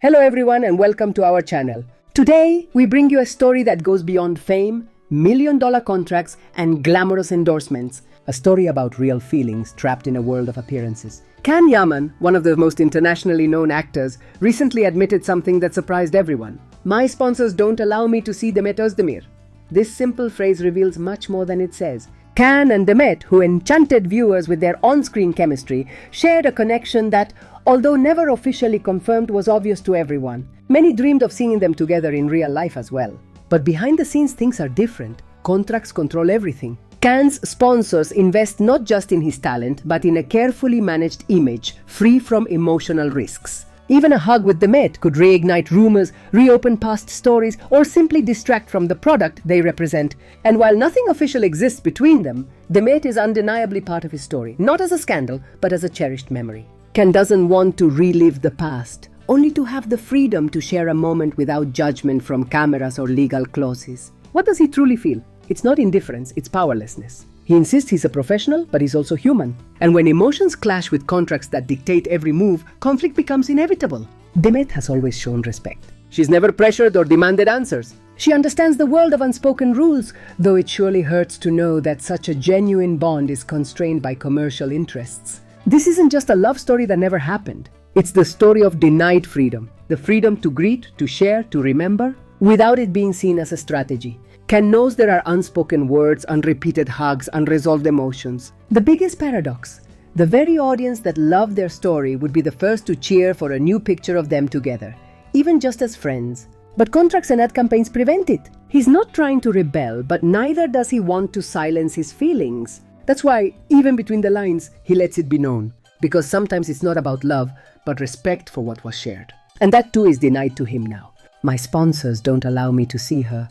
Hello everyone and welcome to our channel. Today, we bring you a story that goes beyond fame, million-dollar contracts, and glamorous endorsements. A story about real feelings trapped in a world of appearances. Can Yaman, one of the most internationally known actors, recently admitted something that surprised everyone. My sponsors don't allow me to see Demet Özdemir. This simple phrase reveals much more than it says. Can and Demet, who enchanted viewers with their on-screen chemistry, shared a connection that, although never officially confirmed, was obvious to everyone. Many dreamed of seeing them together in real life as well. But behind the scenes things are different. Contracts control everything. Can's sponsors invest not just in his talent, but in a carefully managed image, free from emotional risks. Even a hug with Demet could reignite rumors, reopen past stories, or simply distract from the product they represent. And while nothing official exists between them, Demet is undeniably part of his story, not as a scandal, but as a cherished memory. Can doesn't want to relive the past, only to have the freedom to share a moment without judgment from cameras or legal clauses. What does he truly feel? It's not indifference, it's powerlessness. He insists he's a professional, but he's also human. And when emotions clash with contracts that dictate every move, conflict becomes inevitable. Demet has always shown respect. She's never pressured or demanded answers. She understands the world of unspoken rules, though it surely hurts to know that such a genuine bond is constrained by commercial interests. This isn't just a love story that never happened. It's the story of denied freedom. The freedom to greet, to share, to remember, without it being seen as a strategy. Can knows there are unspoken words, unrepeated hugs, unresolved emotions. The biggest paradox: the very audience that loved their story would be the first to cheer for a new picture of them together, even just as friends. But contracts and ad campaigns prevent it. He's not trying to rebel, but neither does he want to silence his feelings. That's why, even between the lines, he lets it be known. Because sometimes it's not about love, but respect for what was shared. And that too is denied to him now. My sponsors don't allow me to see her.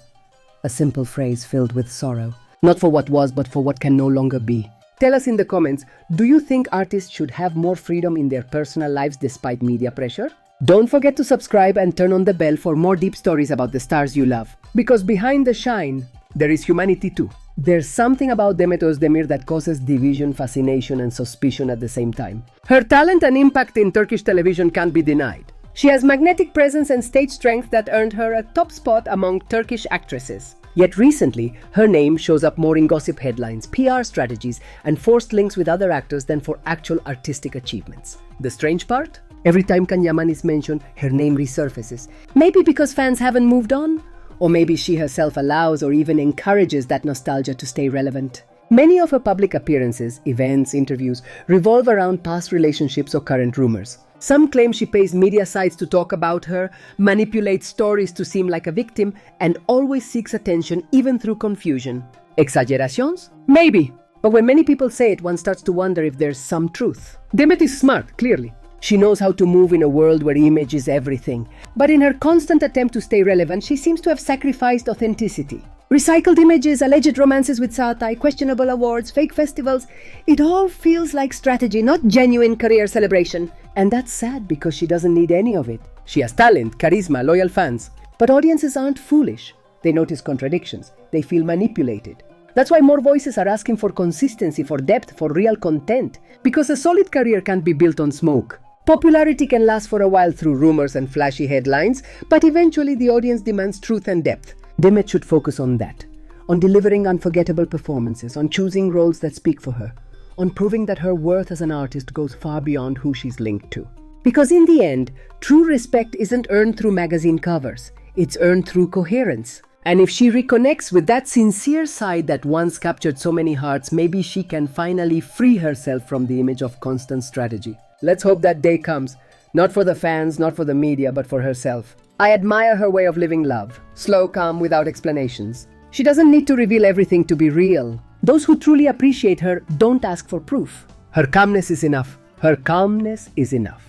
A simple phrase filled with sorrow. Not for what was, but for what can no longer be. Tell us in the comments, do you think artists should have more freedom in their personal lives despite media pressure? Don't forget to subscribe and turn on the bell for more deep stories about the stars you love. Because behind the shine, there is humanity too. There's something about Demet Özdemir that causes division, fascination, and suspicion at the same time. Her talent and impact in Turkish television can't be denied. She has magnetic presence and stage strength that earned her a top spot among Turkish actresses. Yet recently, her name shows up more in gossip headlines, PR strategies, and forced links with other actors than for actual artistic achievements. The strange part? Every time Can Yaman is mentioned, her name resurfaces. Maybe because fans haven't moved on? Or maybe she herself allows or even encourages that nostalgia to stay relevant. Many of her public appearances, events, interviews revolve around past relationships or current rumors. Some claim she pays media sites to talk about her, manipulates stories to seem like a victim, and always seeks attention even through confusion. Exaggerations? Maybe. But when many people say it, one starts to wonder if there's some truth. Demet is smart, clearly. She knows how to move in a world where image is everything. But in her constant attempt to stay relevant, she seems to have sacrificed authenticity. Recycled images, alleged romances with Saatay, questionable awards, fake festivals. It all feels like strategy, not genuine career celebration. And that's sad because she doesn't need any of it. She has talent, charisma, loyal fans. But audiences aren't foolish. They notice contradictions. They feel manipulated. That's why more voices are asking for consistency, for depth, for real content. Because a solid career can't be built on smoke. Popularity can last for a while through rumors and flashy headlines, but eventually the audience demands truth and depth. Demet should focus on that. On delivering unforgettable performances, on choosing roles that speak for her, on proving that her worth as an artist goes far beyond who she's linked to. Because in the end, true respect isn't earned through magazine covers. It's earned through coherence. And if she reconnects with that sincere side that once captured so many hearts, maybe she can finally free herself from the image of constant strategy. Let's hope that day comes. Not for the fans, not for the media, but for herself. I admire her way of living love. Slow, calm, without explanations. She doesn't need to reveal everything to be real. Those who truly appreciate her don't ask for proof. Her calmness is enough. Her calmness is enough.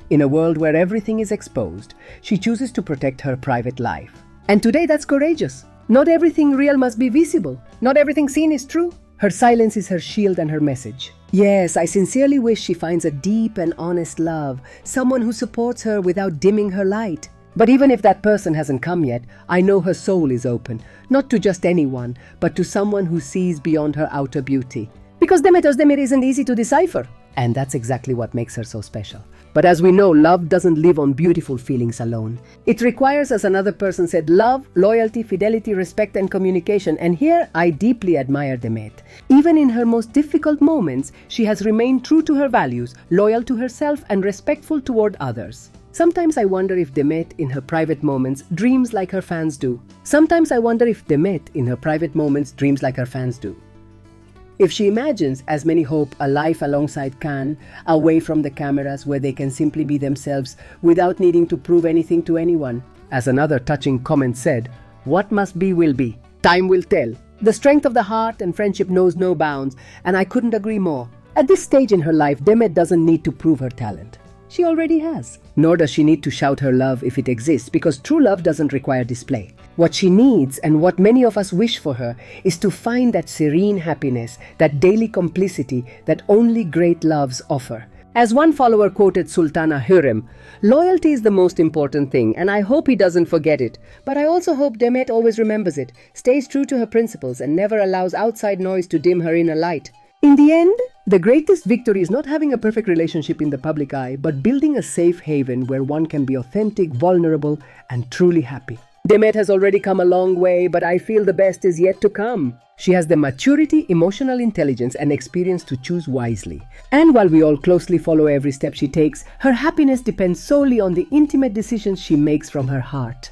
In a world where everything is exposed, she chooses to protect her private life. And today that's courageous. Not everything real must be visible. Not everything seen is true. Her silence is her shield and her message. Yes, I sincerely wish she finds a deep and honest love, someone who supports her without dimming her light. But even if that person hasn't come yet, I know her soul is open, not to just anyone, but to someone who sees beyond her outer beauty. Because Demet Özdemir isn't easy to decipher. And that's exactly what makes her so special. But as we know, love doesn't live on beautiful feelings alone. It requires, as another person said, love, loyalty, fidelity, respect, and communication. And here I deeply admire Demet. Even in her most difficult moments, she has remained true to her values, loyal to herself, and respectful toward others. Sometimes I wonder if Demet, in her private moments, dreams like her fans do. If she imagines, as many hope, a life alongside Khan, away from the cameras where they can simply be themselves without needing to prove anything to anyone. As another touching comment said, "What must be will be. Time will tell." The strength of the heart and friendship knows no bounds, and I couldn't agree more. At this stage in her life, Demet doesn't need to prove her talent. She already has. Nor does she need to shout her love if it exists, because true love doesn't require display. What she needs, and what many of us wish for her, is to find that serene happiness, that daily complicity that only great loves offer. As one follower quoted Sultana Hürrem, "Loyalty is the most important thing, and I hope he doesn't forget it. But I also hope Demet always remembers it, stays true to her principles, and never allows outside noise to dim her inner light." In the end, the greatest victory is not having a perfect relationship in the public eye, but building a safe haven where one can be authentic, vulnerable, and truly happy. Demet has already come a long way, but I feel the best is yet to come. She has the maturity, emotional intelligence, and experience to choose wisely. And while we all closely follow every step she takes, her happiness depends solely on the intimate decisions she makes from her heart.